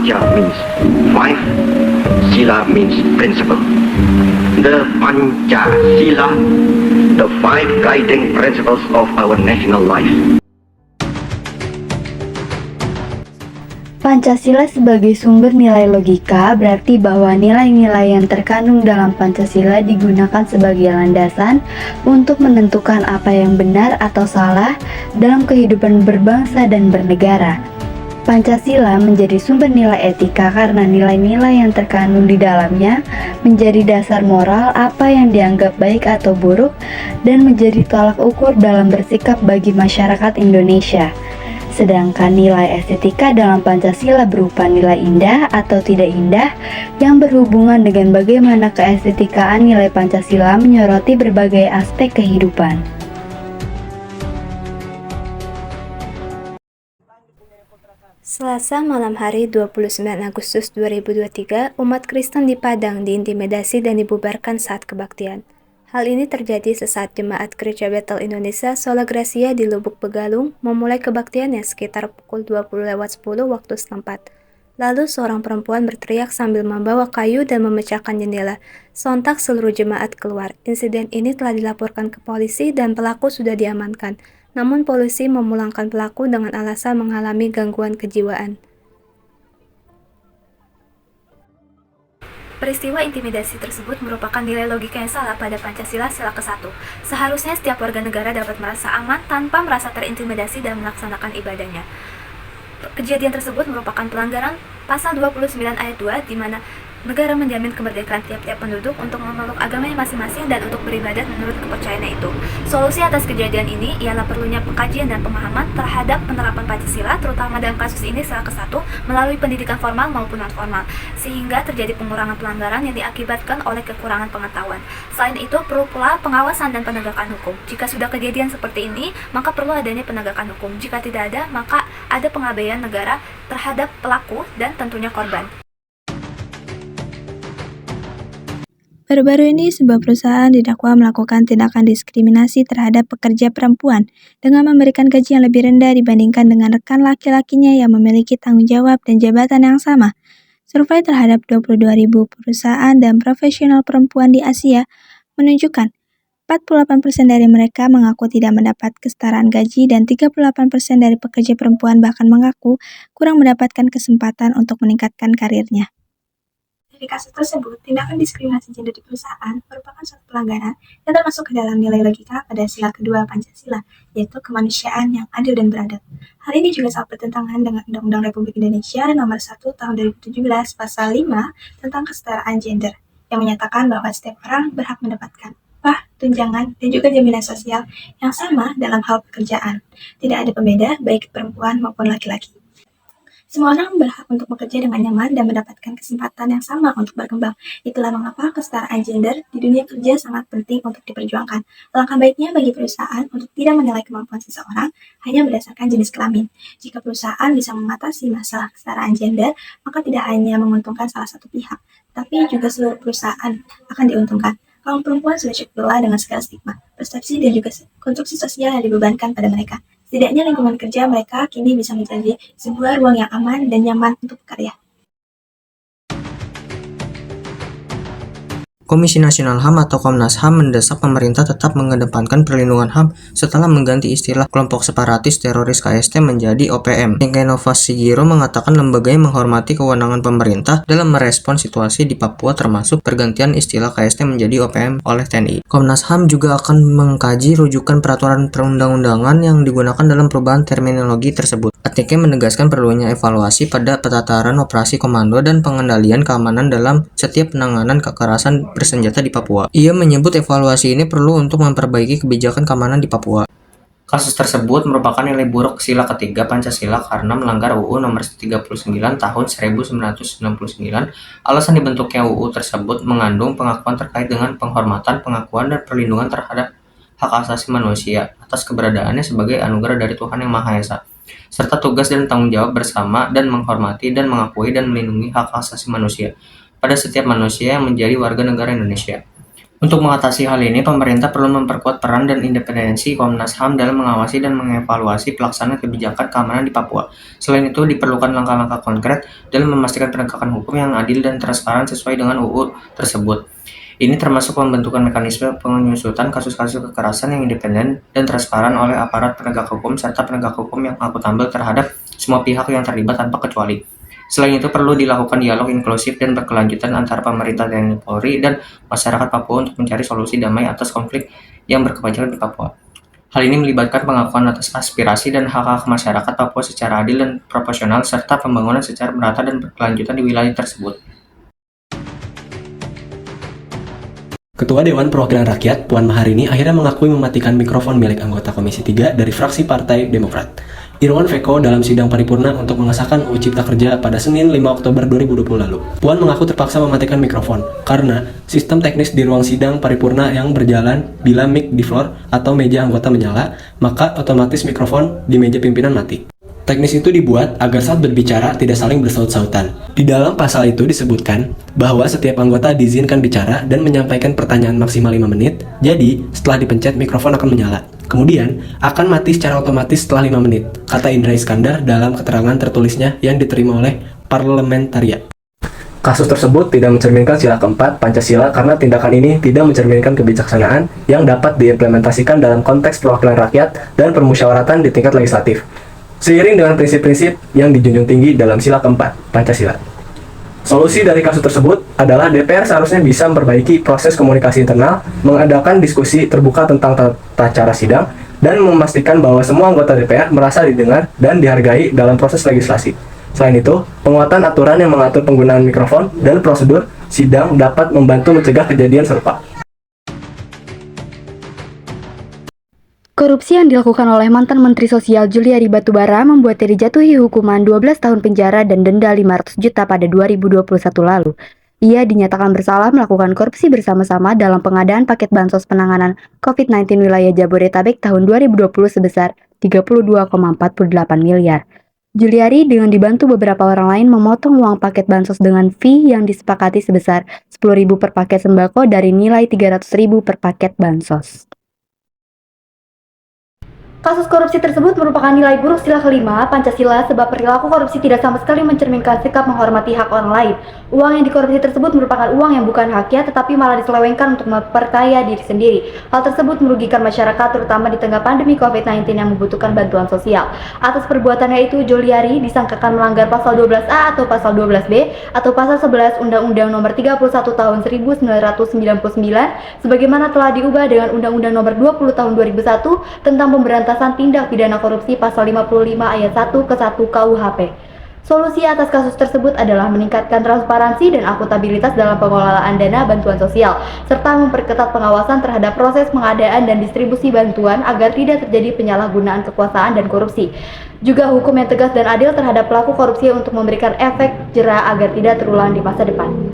Pancha means five, Sila means principle. The Pancasila, the five guiding principles of our national life. Pancasila sebagai sumber nilai logika berarti bahwa nilai-nilai yang terkandung dalam Pancasila digunakan sebagai landasan untuk menentukan apa yang benar atau salah dalam kehidupan berbangsa dan bernegara. Pancasila menjadi sumber nilai etika karena nilai-nilai yang terkandung di dalamnya menjadi dasar moral apa yang dianggap baik atau buruk dan menjadi tolak ukur dalam bersikap bagi masyarakat Indonesia. Sedangkan nilai estetika dalam Pancasila berupa nilai indah atau tidak indah yang berhubungan dengan bagaimana keestetikaan nilai Pancasila menyoroti berbagai aspek kehidupan. Selasa malam hari 29 Agustus 2023, umat Kristen di Padang diintimidasi dan dibubarkan saat kebaktian. Hal ini terjadi sesaat Jemaat Gereja Bethel Indonesia Sola Gracia di Lubuk Begalung memulai kebaktiannya sekitar pukul 20.10 waktu setempat. Lalu seorang perempuan berteriak sambil membawa kayu dan memecahkan jendela. Sontak seluruh jemaat keluar. Insiden ini telah dilaporkan ke polisi dan pelaku sudah diamankan. Namun polisi memulangkan pelaku dengan alasan mengalami gangguan kejiwaan. Peristiwa intimidasi tersebut merupakan nilai logika yang salah pada Pancasila sila ke-1. Seharusnya setiap warga negara dapat merasa aman tanpa merasa terintimidasi dan melaksanakan ibadahnya. Kejadian tersebut merupakan pelanggaran pasal 29 ayat 2 di mana negara menjamin kemerdekaan tiap-tiap penduduk untuk memeluk agamanya masing-masing dan untuk beribadat menurut kepercayaannya itu. Solusi atas kejadian ini ialah perlunya pengkajian dan pemahaman terhadap penerapan Pancasila, terutama dalam kasus ini sila ke-1, melalui pendidikan formal maupun non-formal, sehingga terjadi pengurangan pelanggaran yang diakibatkan oleh kekurangan pengetahuan. Selain itu, perlu pula pengawasan dan penegakan hukum. Jika sudah kejadian seperti ini, maka perlu adanya penegakan hukum. Jika tidak ada, maka ada pengabaian negara terhadap pelaku dan tentunya korban. Baru-baru ini, sebuah perusahaan didakwa melakukan tindakan diskriminasi terhadap pekerja perempuan dengan memberikan gaji yang lebih rendah dibandingkan dengan rekan laki-lakinya yang memiliki tanggung jawab dan jabatan yang sama. Survei terhadap 22.000 perusahaan dan profesional perempuan di Asia menunjukkan 48% dari mereka mengaku tidak mendapat kesetaraan gaji dan 38% dari pekerja perempuan bahkan mengaku kurang mendapatkan kesempatan untuk meningkatkan karirnya. Dari kasus tersebut, tindakan diskriminasi gender di perusahaan merupakan suatu pelanggaran yang termasuk ke dalam nilai logika pada sila kedua Pancasila, yaitu kemanusiaan yang adil dan beradab. Hal ini juga sangat bertentangan dengan Undang-Undang Republik Indonesia Nomor 1 Tahun 2017 Pasal 5 tentang kesetaraan gender, yang menyatakan bahwa setiap orang berhak mendapatkan upah, tunjangan, dan juga jaminan sosial yang sama dalam hal pekerjaan. Tidak ada pembeda baik perempuan maupun laki-laki. Semua orang berhak untuk bekerja dengan nyaman dan mendapatkan kesempatan yang sama untuk berkembang. Itulah mengapa kesetaraan gender di dunia kerja sangat penting untuk diperjuangkan. Alangkah baiknya bagi perusahaan untuk tidak menilai kemampuan seseorang hanya berdasarkan jenis kelamin. Jika perusahaan bisa mengatasi masalah kesetaraan gender, maka tidak hanya menguntungkan salah satu pihak, tapi juga seluruh perusahaan akan diuntungkan. Kaum perempuan sudah cukup lelah dengan segala stigma, persepsi, dan juga konstruksi sosial yang dibebankan pada mereka. Setidaknya lingkungan kerja mereka kini bisa menjadi sebuah ruang yang aman dan nyaman untuk bekerja. Komisi Nasional HAM atau Komnas HAM mendesak pemerintah tetap mengedepankan perlindungan HAM setelah mengganti istilah kelompok separatis teroris KST menjadi OPM. Nova Sigiro mengatakan lembaganya menghormati kewenangan pemerintah dalam merespon situasi di Papua termasuk pergantian istilah KST menjadi OPM oleh TNI. Komnas HAM juga akan mengkaji rujukan peraturan perundang-undangan yang digunakan dalam perubahan terminologi tersebut. ATK menegaskan perlunya evaluasi pada petataran operasi komando dan pengendalian keamanan dalam setiap penanganan kekerasan bersenjata di Papua. Ia menyebut evaluasi ini perlu untuk memperbaiki kebijakan keamanan di Papua. Kasus tersebut merupakan nilai buruk sila ketiga Pancasila karena melanggar UU Nomor 39 Tahun 1999. Alasan dibentuknya UU tersebut mengandung pengakuan terkait dengan penghormatan, pengakuan, dan perlindungan terhadap hak asasi manusia atas keberadaannya sebagai anugerah dari Tuhan Yang Maha Esa, serta tugas dan tanggung jawab bersama dan menghormati dan mengakui dan melindungi hak asasi manusia pada setiap manusia yang menjadi warga negara Indonesia. Untuk mengatasi hal ini, pemerintah perlu memperkuat peran dan independensi Komnas HAM dalam mengawasi dan mengevaluasi pelaksanaan kebijakan keamanan di Papua. Selain itu, diperlukan langkah-langkah konkret dalam memastikan penegakan hukum yang adil dan transparan sesuai dengan UU tersebut. Ini termasuk pembentukan mekanisme pengusutan kasus-kasus kekerasan yang independen dan transparan oleh aparat penegak hukum serta penegak hukum yang akuntabel terhadap semua pihak yang terlibat tanpa kecuali. Selain itu, perlu dilakukan dialog inklusif dan berkelanjutan antara pemerintah TNI Polri dan masyarakat Papua untuk mencari solusi damai atas konflik yang berkepanjangan di Papua. Hal ini melibatkan pengakuan atas aspirasi dan hak-hak masyarakat Papua secara adil dan proporsional, serta pembangunan secara merata dan berkelanjutan di wilayah tersebut. Ketua Dewan Perwakilan Rakyat, Puan Maharani akhirnya mengakui mematikan mikrofon milik anggota Komisi 3 dari fraksi Partai Demokrat, Irwan Veko, dalam sidang paripurna untuk mengesahkan UU Cipta Kerja pada Senin 5 Oktober 2020 lalu. Puan mengaku terpaksa mematikan mikrofon karena sistem teknis di ruang sidang paripurna yang berjalan bila mic di floor atau meja anggota menyala, maka otomatis mikrofon di meja pimpinan mati. Teknis itu dibuat agar saat berbicara tidak saling bersaut-sautan. Di dalam pasal itu disebutkan bahwa setiap anggota diizinkan bicara dan menyampaikan pertanyaan maksimal 5 menit, jadi setelah dipencet mikrofon akan menyala. Kemudian akan mati secara otomatis setelah 5 menit, kata Indra Iskandar dalam keterangan tertulisnya yang diterima oleh Parlementariat. Kasus tersebut tidak mencerminkan sila keempat Pancasila karena tindakan ini tidak mencerminkan kebijaksanaan yang dapat diimplementasikan dalam konteks perwakilan rakyat dan permusyawaratan di tingkat legislatif, seiring dengan prinsip-prinsip yang dijunjung tinggi dalam sila keempat Pancasila. Solusi dari kasus tersebut adalah DPR seharusnya bisa memperbaiki proses komunikasi internal, mengadakan diskusi terbuka tentang tata cara sidang, dan memastikan bahwa semua anggota DPR merasa didengar dan dihargai dalam proses legislasi. Selain itu, penguatan aturan yang mengatur penggunaan mikrofon dan prosedur sidang dapat membantu mencegah kejadian serupa. Korupsi yang dilakukan oleh mantan Menteri Sosial Juliari Batubara membuatnya dijatuhi hukuman 12 tahun penjara dan denda 500 juta pada 2021 lalu. Ia dinyatakan bersalah melakukan korupsi bersama-sama dalam pengadaan paket bansos penanganan COVID-19 wilayah Jabodetabek tahun 2020 sebesar 32,48 miliar. Juliari dengan dibantu beberapa orang lain memotong uang paket bansos dengan fee yang disepakati sebesar 10.000 per paket sembako dari nilai 300.000 per paket bansos. Kasus korupsi tersebut merupakan nilai buruk sila kelima Pancasila sebab perilaku korupsi tidak sama sekali mencerminkan sikap menghormati hak orang lain. Uang yang dikorupsi tersebut merupakan uang yang bukan haknya tetapi malah diselewengkan untuk memperkaya diri sendiri. Hal tersebut merugikan masyarakat terutama di tengah pandemi COVID-19 yang membutuhkan bantuan sosial. Atas perbuatannya itu, Juliari disangkakan melanggar pasal 12A atau pasal 12B atau pasal 11 Undang-Undang Nomor 31 Tahun 1999 sebagaimana telah diubah dengan Undang-Undang Nomor 20 Tahun 2001 tentang pemberantasan tindak pidana korupsi pasal 55 ayat 1 ke 1 KUHP. Solusi atas kasus tersebut adalah meningkatkan transparansi dan akuntabilitas dalam pengelolaan dana bantuan sosial, serta memperketat pengawasan terhadap proses pengadaan dan distribusi bantuan agar tidak terjadi penyalahgunaan kekuasaan dan korupsi. Juga hukum yang tegas dan adil terhadap pelaku korupsi untuk memberikan efek jera agar tidak terulang di masa depan.